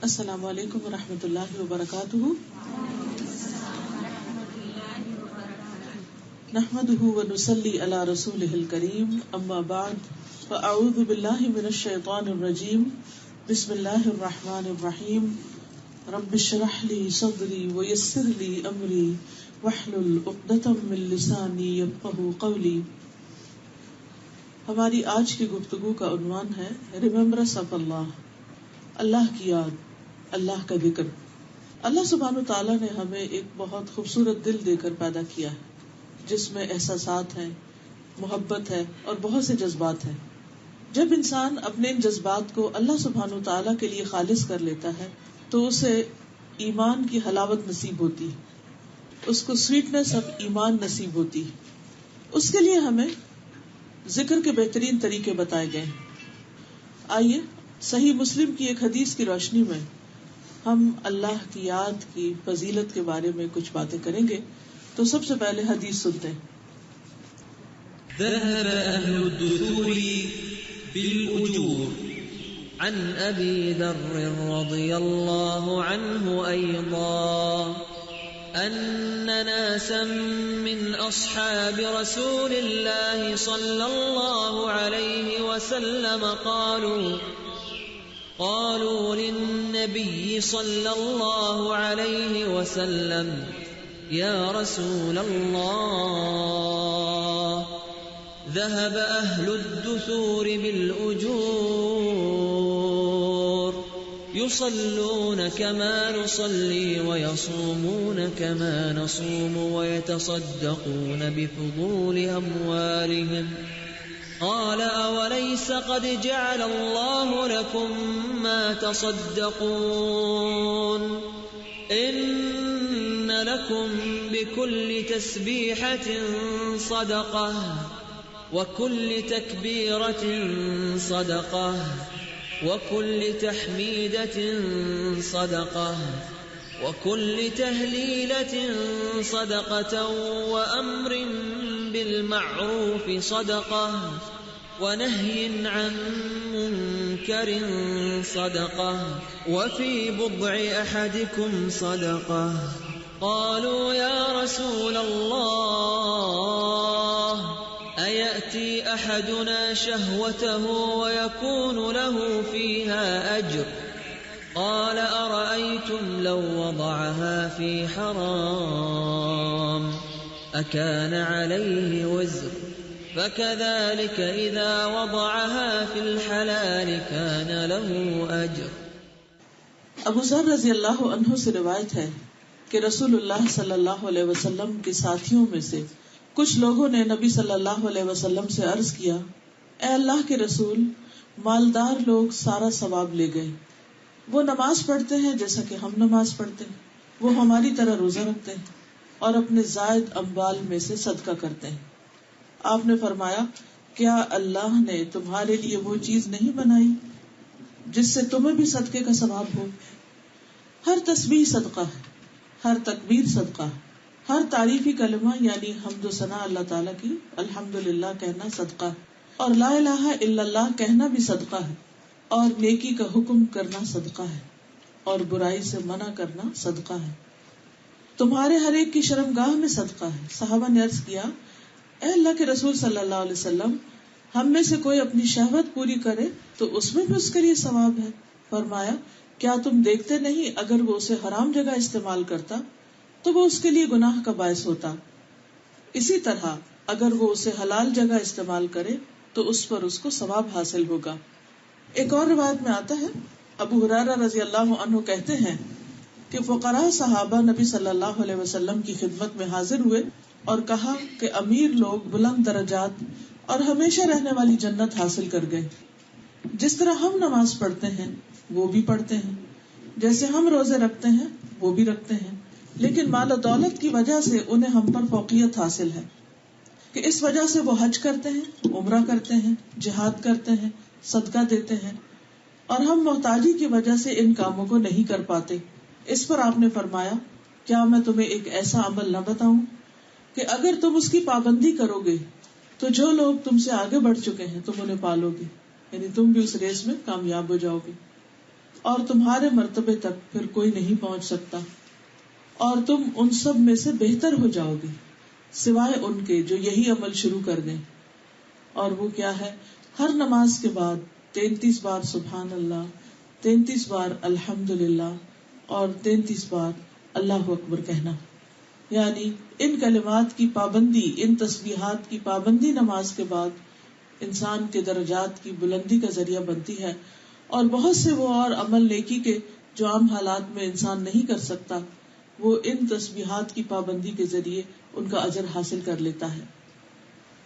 السلام علیکم ورحمۃ اللہ وبرکاتہ. نحمده ونصلي على رسوله الكريم اما بعد فاعوذ بالله من الشيطان الرجيم بسم الله الرحمن الرحيم رب اشرح لي صدري ويسر لي امري واحلل عقدة من لساني يفقهوا قولي. ہماری آج کی گفتگو کا عنوان ہے ریممبرنس آف اللہ، اللہ کی یاد، اللہ کا ذکر. اللہ سبحانہ تعالیٰ نے ہمیں ایک بہت خوبصورت دل دے کر پیدا کیا ہے جس میں احساسات ہیں، محبت ہے اور بہت سے جذبات ہیں. جب انسان اپنے ان جذبات کو اللہ سبحانہ تعالیٰ کے لیے خالص کر لیتا ہے تو اسے ایمان کی حلاوت نصیب ہوتی ہے، اس کو سویٹنس آف ایمان نصیب ہوتی ہے. اس کے لیے ہمیں ذکر کے بہترین طریقے بتائے گئے ہیں. آئیے صحیح مسلم کی ایک حدیث کی روشنی میں ہم اللہ کی یاد کی فضیلت کے بارے میں کچھ باتیں کریں گے. تو سب سے پہلے حدیث سنتے ہیں. ذهب أهل الدثور بالأجور عن أبي ذر رضي الله عنه أيضا أن ناسا من أصحاب رسول الله صلى الله عليه وسلم قالوا للنبي صلى الله عليه وسلم يا رسول الله ذهب أهل الدثور بالأجور يصلون كما نصلي ويصومون كما نصوم ويتصدقون بفضول أموالهم قال أوليس قد جعل الله لكم ما تصدقون إن لكم بكل تسبيحة صدقة وكل تكبيرة صدقة وكل تحميدة صدقة وكل تهليلة صدقة وأمر بالمعروف صدقة ونهي عن منكر صدقة وفي بضع أحدكم صدقة. قالوا يا رسول الله أيأتي أحدنا شهوته ويكون له فيها أجر؟ قال أرأيتم لو وضعها في حرام أكان عليه وزر؟ فكذلك إذا وضعها في الحلال كان له أجر. ابو ذر رضی اللہ عنہ سے روایت ہے کہ رسول اللہ صلی اللہ علیہ وسلم کے ساتھیوں میں سے کچھ لوگوں نے نبی صلی اللہ علیہ وسلم سے عرض کیا، اے اللہ کے رسول، مالدار لوگ سارا ثواب لے گئے. وہ نماز پڑھتے ہیں جیسا کہ ہم نماز پڑھتے ہیں، وہ ہماری طرح روزہ رکھتے ہیں اور اپنے زائد اموال میں سے صدقہ کرتے ہیں. آپ نے فرمایا، کیا اللہ نے تمہارے لیے وہ چیز نہیں بنائی جس سے تمہیں بھی صدقے کا ثواب ہو؟ ہر تسبیح صدقہ ہے، ہر تکبیر صدقہ ہے، ہر تعریفی کلمہ یعنی حمد و ثنا اللہ تعالیٰ کی الحمدللہ کہنا صدقہ ہے، اور لا الہ الا اللہ کہنا بھی صدقہ ہے، اور نیکی کا حکم کرنا صدقہ ہے، اور برائی سے منع کرنا صدقہ ہے. تمہارے ہر ایک کی شرمگاہ میں صدقہ ہے. صحابہ نے عرض کیا، اے اللہ کے رسول صلی اللہ علیہ وسلم، ہم میں سے کوئی اپنی شہوت پوری کرے تو اس میں بھی اس کے لیے ثواب ہے. فرمایا، کیا تم دیکھتے نہیں اگر وہ اسے حرام جگہ استعمال کرتا تو وہ اس کے لیے گناہ کا باعث ہوتا، اسی طرح اگر وہ اسے حلال جگہ استعمال کرے تو اس پر اس کو ثواب حاصل ہوگا. ایک اور روایت میں آتا ہے، ابو ہریرہ رضی اللہ عنہ کہتے ہیں کہ فقراء صحابہ نبی صلی اللہ علیہ وسلم کی خدمت میں حاضر ہوئے اور کہا کہ امیر لوگ بلند درجات اور ہمیشہ رہنے والی جنت حاصل کر گئے. جس طرح ہم نماز پڑھتے ہیں وہ بھی پڑھتے ہیں، جیسے ہم روزے رکھتے ہیں وہ بھی رکھتے ہیں، لیکن مال و دولت کی وجہ سے انہیں ہم پر فوقیت حاصل ہے کہ اس وجہ سے وہ حج کرتے ہیں، عمرہ کرتے ہیں، جہاد کرتے ہیں، صدقہ دیتے ہیں، اور ہم محتاجی کی وجہ سے ان کاموں کو نہیں کر پاتے. اس پر آپ نے فرمایا، کیا میں تمہیں ایک ایسا عمل نہ بتاؤں کہ اگر تم اس کی پابندی کرو گے تو جو لوگ تم سے آگے بڑھ چکے ہیں تم انہیں پالو گے، یعنی تم بھی اس ریس میں کامیاب ہو جاؤ گے. اور تمہارے مرتبے تک پھر کوئی نہیں پہنچ سکتا، اور تم ان سب میں سے بہتر ہو جاؤ گے سوائے ان کے جو یہی عمل شروع کر دیں. اور وہ کیا ہے؟ ہر نماز کے بعد 33 بار سبحان اللہ، 33 بار الحمدللہ اور 33 بار اللہ اکبر کہنا. یعنی ان کلمات کی پابندی، ان تسبیحات کی پابندی نماز کے بعد انسان کے درجات کی بلندی کا ذریعہ بنتی ہے، اور بہت سے وہ اور عمل نیکی کے جو عام حالات میں انسان نہیں کر سکتا، وہ ان تسبیحات کی پابندی کے ذریعے ان کا اجر حاصل کر لیتا ہے.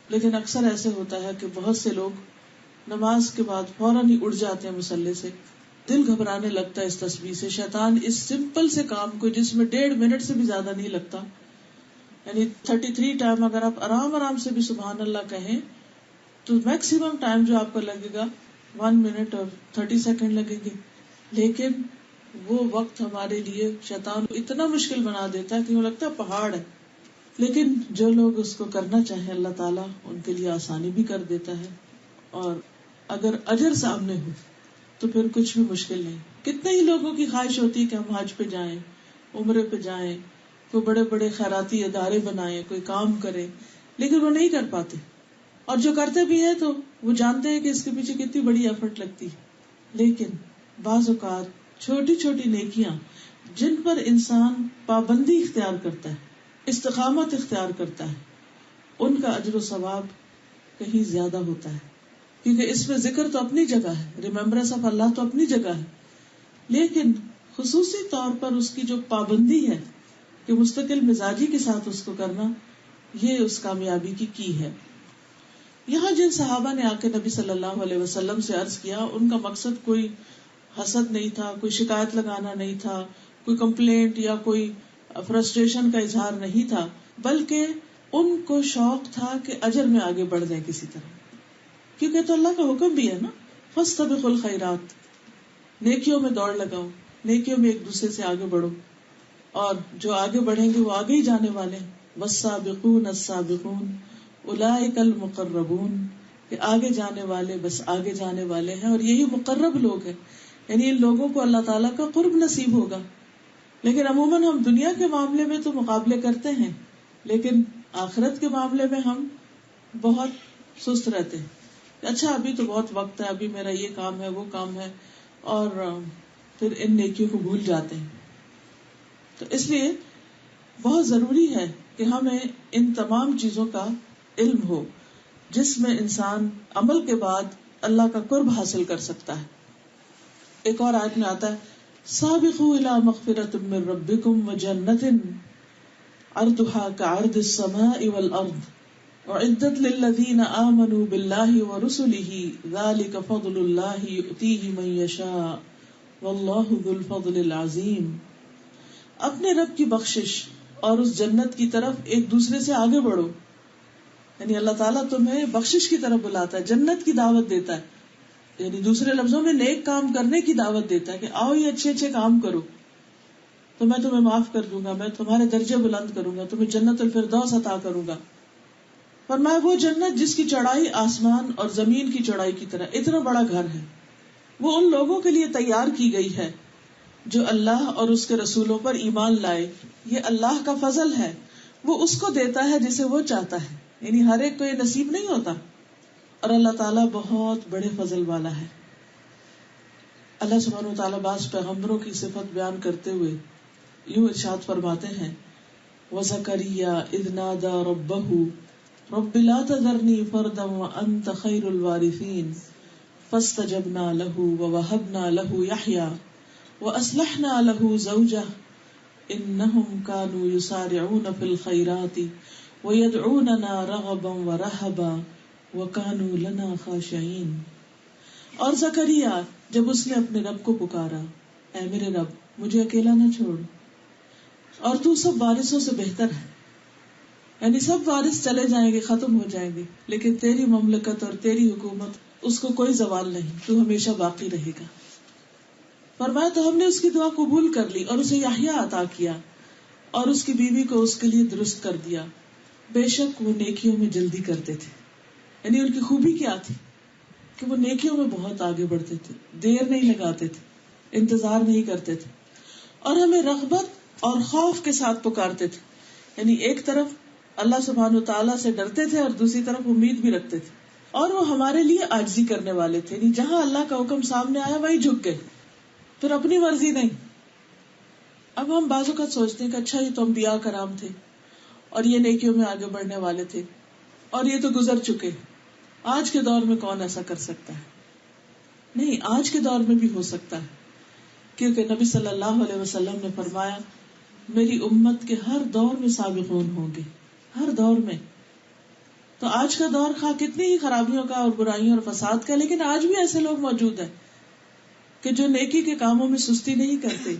لیکن اکثر ایسے ہوتا ہے کہ بہت سے لوگ نماز کے بعد فوراً ہی اٹھ جاتے ہیں مصلی سے. دل گھبرانے لگتا ہے اس تسبیح سے. شیطان اس سمپل سے کام کو جس میں 1.5 منٹ سے بھی زیادہ نہیں لگتا، یعنی 33 ٹائم اگر آپ آرام سے بھی سبحان اللہ کہیں تو میکسیمم ٹائم جو آپ کو لگے گا 1 منٹ اور 30 سیکنڈ لگیں گے. لیکن وہ وقت ہمارے لیے شیطان اتنا مشکل بنا دیتا ہے کہ وہ لگتا ہے پہاڑ ہے. لیکن جو لوگ اس کو کرنا چاہیں اللہ تعالیٰ ان کے لیے آسانی بھی کر دیتا ہے، اور اگر اجر سامنے ہو تو پھر کچھ بھی مشکل نہیں. کتنے ہی لوگوں کی خواہش ہوتی ہے کہ ہم حج پہ جائیں، عمرے پہ جائیں، کوئی بڑے بڑے خیراتی ادارے بنائیں، کوئی کام کریں، لیکن وہ نہیں کر پاتے. اور جو کرتے بھی ہیں تو وہ جانتے ہیں کہ اس کے پیچھے کتنی بڑی ایفرٹ لگتی ہے. لیکن بعض اوقات چھوٹی چھوٹی نیکیاں جن پر انسان پابندی اختیار کرتا ہے، استقامت اختیار کرتا ہے، ان کا اجر و ثواب کہیں زیادہ ہوتا ہے. کیونکہ اس میں ذکر تو اپنی جگہ ہے، ریممبرنس آف اللہ تو اپنی جگہ ہے، لیکن خصوصی طور پر اس کی جو پابندی ہے کہ مستقل مزاجی کے ساتھ اس کو کرنا، یہ اس کامیابی کی ہے. یہاں جن صحابہ نے آ کے نبی صلی اللہ علیہ وسلم سے عرض کیا، ان کا مقصد کوئی حسد نہیں تھا، کوئی شکایت لگانا نہیں تھا، کوئی کمپلینٹ یا کوئی فرسٹریشن کا اظہار نہیں تھا، بلکہ ان کو شوق تھا کہ اجر میں آگے بڑھ جائیں کسی طرح. کیونکہ تو اللہ کا حکم بھی ہے نا، فاستبقوا الخیرات، نیکیوں میں دوڑ لگاؤ، نیکیوں میں ایک دوسرے سے آگے بڑھو، اور جو آگے بڑھیں گے وہ آگے ہی جانے والے ہیں. والسابقون السابقون اولئک المقربون، کہ آگے جانے والے بس آگے جانے والے ہیں، اور یہی مقرب لوگ ہیں. یعنی ان لوگوں کو اللہ تعالیٰ کا قرب نصیب ہوگا. لیکن عموماً ہم دنیا کے معاملے میں تو مقابلے کرتے ہیں، لیکن آخرت کے معاملے میں ہم بہت سست رہتے ہیں. اچھا ابھی تو بہت وقت ہے، ابھی میرا یہ کام ہے، وہ کام ہے، اور پھر ان نیکیوں کو بھول جاتے ہیں. تو اس لیے بہت ضروری ہے کہ ہمیں ان تمام چیزوں کا علم ہو جس میں انسان عمل کے بعد اللہ کا قرب حاصل کر سکتا ہے. ایک اور آیت میں آتا ہے سابقوا الى مغفرۃ من ربکم وجنۃ عرضها كعرض السماء والارض اعدت للذین آمنوا باللہ ورسلہ ذلک فضل اللہ یؤتیہ من یشاء واللہ ذو الفضل العظیم. اپنے رب کی بخشش اور اس جنت کی طرف ایک دوسرے سے آگے بڑھو. یعنی اللہ تعالیٰ تمہیں بخشش کی طرف بلاتا ہے، جنت کی دعوت دیتا ہے، یعنی دوسرے لفظوں میں نیک کام کرنے کی دعوت دیتا ہے کہ آؤ یہ اچھے اچھے کام کرو تو میں تمہیں معاف کر دوں گا، میں تمہارے درجے بلند کروں گا، تمہیں جنت الفردوس عطا کروں گا. فرمایا وہ جنت جس کی چوڑائی آسمان اور زمین کی چوڑائی کی طرح، اتنا بڑا گھر ہے، وہ ان لوگوں کے لیے تیار کی گئی ہے جو اللہ اور اس کے رسولوں پر ایمان لائے. یہ اللہ کا فضل ہے، وہ اس کو دیتا ہے جسے وہ چاہتا ہے. یعنی ہر ایک کو یہ نصیب نہیں ہوتا، اور اللہ تعالیٰ بہت بڑے فضل والا ہے. اللہ سبحانہ و تعالیٰ بعض پیغمبروں کی صفت بیان کرتے ہوئے یوں ارشاد فرماتے ہیں وَزَكَرِيَّا إِذْ نَادَى رَبَّهُ رَبِّ لَا تَذَرْنِي فَرْدًا وَأَنْتَ خَيْرُ الْوَارِثِينَ فَاسْتَجَبْنَا لَهُ وَوَهَبْنَا لَهُ يَحْيَىٰ وَأَصْلَحْنَا لَهُ زَوْجَهُ إِنَّهُمْ كَانُوا يُسَارِعُونَ فِي الْخَيْرَاتِ وَيَدْعُونَنَا رَغَبًا وَرَهَبًا وَكَانُوا لَنَا خَاشِعِينَ. اور زکریا جب اس نے اپنے رب کو پکارا، اے میرے رب مجھے اکیلا نہ چھوڑ، اور تو سب وارثوں سے بہتر ہے. یعنی سب وارث چلے جائیں گے، ختم ہو جائیں گے، لیکن تیری مملکت اور تیری حکومت اس کو کوئی زوال نہیں، تو ہمیشہ باقی رہے گا. فرمایا تو ہم نے اس کی دعا قبول کر لی اور اسے یحییٰ عطا کیا اور اس کی بیوی کو اس کے لیے درست کر دیا. بے شک وہ نیکیوں میں جلدی کرتے تھے. یعنی ان کی خوبی کیا تھی کہ وہ نیکیوں میں بہت آگے بڑھتے تھے، دیر نہیں لگاتے تھے. انتظار نہیں کرتے تھے، اور ہمیں رغبت اور خوف کے ساتھ پکارتے تھے. یعنی ایک طرف اللہ سبحانہ و تعالیٰ سے ڈرتے تھے اور دوسری طرف امید بھی رکھتے تھے، اور وہ ہمارے لیے عاجزی کرنے والے تھے. یعنی جہاں اللہ کا حکم سامنے آیا وہی جھک گئے، پھر اپنی مرضی نہیں. اب ہم بعض اوقات سوچتے ہیں کہ اچھا یہ تو انبیاء کرام تھے اور یہ نیکیوں میں آگے بڑھنے والے تھے اور یہ تو گزر چکے، آج کے دور میں کون ایسا کر سکتا ہے؟ نہیں، آج کے دور میں بھی ہو سکتا ہے، کیونکہ نبی صلی اللہ علیہ وسلم نے فرمایا میری امت کے ہر دور میں سابقون ہوں گے، ہر دور میں. تو آج کا دور خواہ کتنی ہی خرابیوں کا اور برائیوں اور فساد کا، لیکن آج بھی ایسے لوگ موجود ہیں کہ جو نیکی کے کاموں میں سستی نہیں کرتے،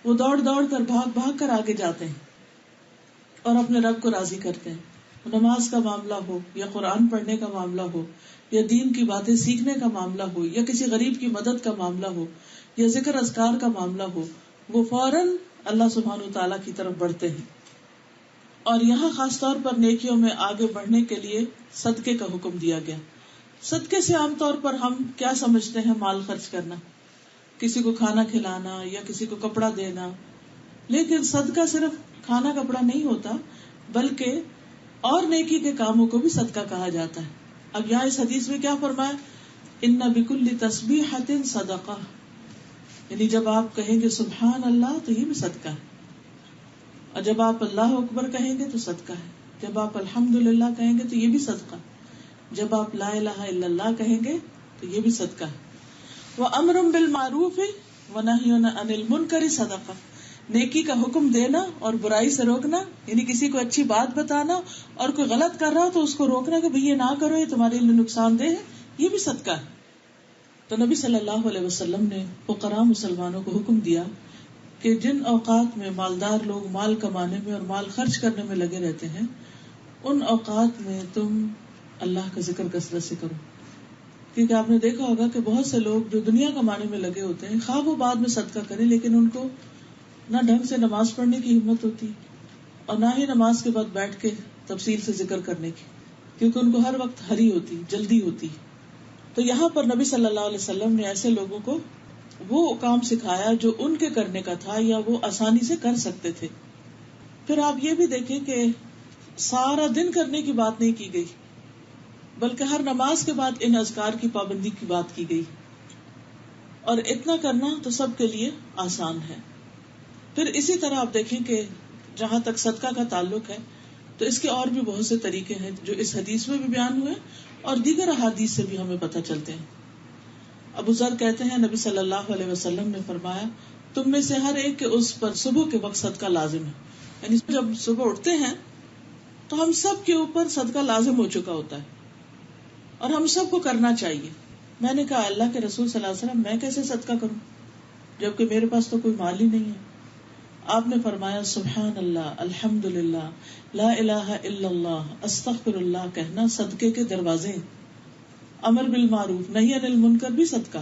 وہ دوڑ دوڑ کر بھاگ کر آگے جاتے ہیں اور اپنے رب کو راضی کرتے ہیں. نماز کا معاملہ ہو یا قرآن پڑھنے کا معاملہ ہو یا دین کی باتیں سیکھنے کا معاملہ ہو یا کسی غریب کی مدد کا معاملہ ہو یا ذکر اذکار کا معاملہ ہو، وہ فوراً اللہ سبحانہ وتعالیٰ کی طرف بڑھتے ہیں. اور یہاں خاص طور پر نیکیوں میں آگے بڑھنے کے لیے صدقے کا حکم دیا گیا. صدقے سے عام طور پر ہم کیا سمجھتے ہیں؟ مال خرچ کرنا، کسی کو کھانا کھلانا یا کسی کو کپڑا دینا. لیکن صدقہ صرف کھانا کپڑا نہیں ہوتا، بلکہ اور نیکی کے کاموں کو بھی صدقہ کہا جاتا ہے. اب یہاں اس حدیث میں کیا فرمایا؟ ان بکل تسبیحۃ صدقہ، یعنی جب آپ کہیں گے سبحان اللہ تو یہ بھی صدقہ ہے، اور جب آپ اللہ اکبر کہیں گے تو صدقہ ہے، جب آپ الحمدللہ کہیں گے تو یہ بھی صدقہ ہے، جب آپ لا الہ الا اللہ کہیں گے تو یہ بھی صدقہ ہے. وَأَمْرٌ بِالْمَعْرُوفِ وَنَهْيٌ عَنِ الْمُنْكَرِ صدقہ، نیکی کا حکم دینا اور برائی سے روکنا، یعنی کسی کو اچھی بات بتانا اور کوئی غلط کر رہا ہو تو اس کو روکنا کہ بھئی یہ نہ کرو، یہ تمہارے لیے نقصان دہ ہے، یہ بھی صدقہ ہے. تو نبی صلی اللہ علیہ وسلم نے فقراء مسلمانوں کو حکم دیا کہ جن اوقات میں مالدار لوگ مال کمانے میں اور مال خرچ کرنے میں لگے رہتے ہیں، ان اوقات میں تم اللہ کا ذکر کثرت سے کرو. کیونکہ آپ نے دیکھا ہوگا کہ بہت سے لوگ جو دنیا کمانے میں لگے ہوتے ہیں، خواہ وہ بعد میں صدقہ کریں، لیکن ان کو نہ ڈھنگ سے نماز پڑھنے کی ہمت ہوتی اور نہ ہی نماز کے بعد بیٹھ کے تفصیل سے ذکر کرنے کی، کیونکہ ان کو ہر وقت ہری ہوتی، جلدی ہوتی. تو یہاں پر نبی صلی اللہ علیہ وسلم نے ایسے لوگوں کو وہ کام سکھایا جو ان کے کرنے کا تھا یا وہ آسانی سے کر سکتے تھے. پھر آپ یہ بھی دیکھیں کہ سارا دن کرنے کی بات نہیں کی گئی، بلکہ ہر نماز کے بعد ان اذکار کی پابندی کی بات کی گئی، اور اتنا کرنا تو سب کے لیے آسان ہے. پھر اسی طرح آپ دیکھیں کہ جہاں تک صدقہ کا تعلق ہے تو اس کے اور بھی بہت سے طریقے ہیں جو اس حدیث میں بھی بیان ہوئے اور دیگر احادیث سے بھی ہمیں پتہ چلتے ہیں. ابو ذر کہتے ہیں نبی صلی اللہ علیہ وسلم نے فرمایا تم میں سے ہر ایک کے اس پر صبح کے وقت صدقہ لازم ہے. یعنی جب صبح اٹھتے ہیں تو ہم سب کے اوپر صدقہ لازم ہو چکا ہوتا ہے اور ہم سب کو کرنا چاہیے. میں نے کہا اللہ کے رسول صلی اللہ علیہ وسلم میں کیسے صدقہ کروں جبکہ میرے پاس تو کوئی مال ہی نہیں ہے؟ آپ نے فرمایا سبحان اللہ، الحمدللہ، لا الہ الا اللہ، استغفر اللہ کہنا صدقے کے دروازے. امر بالمعروف نہی عن المنکر بھی صدقہ.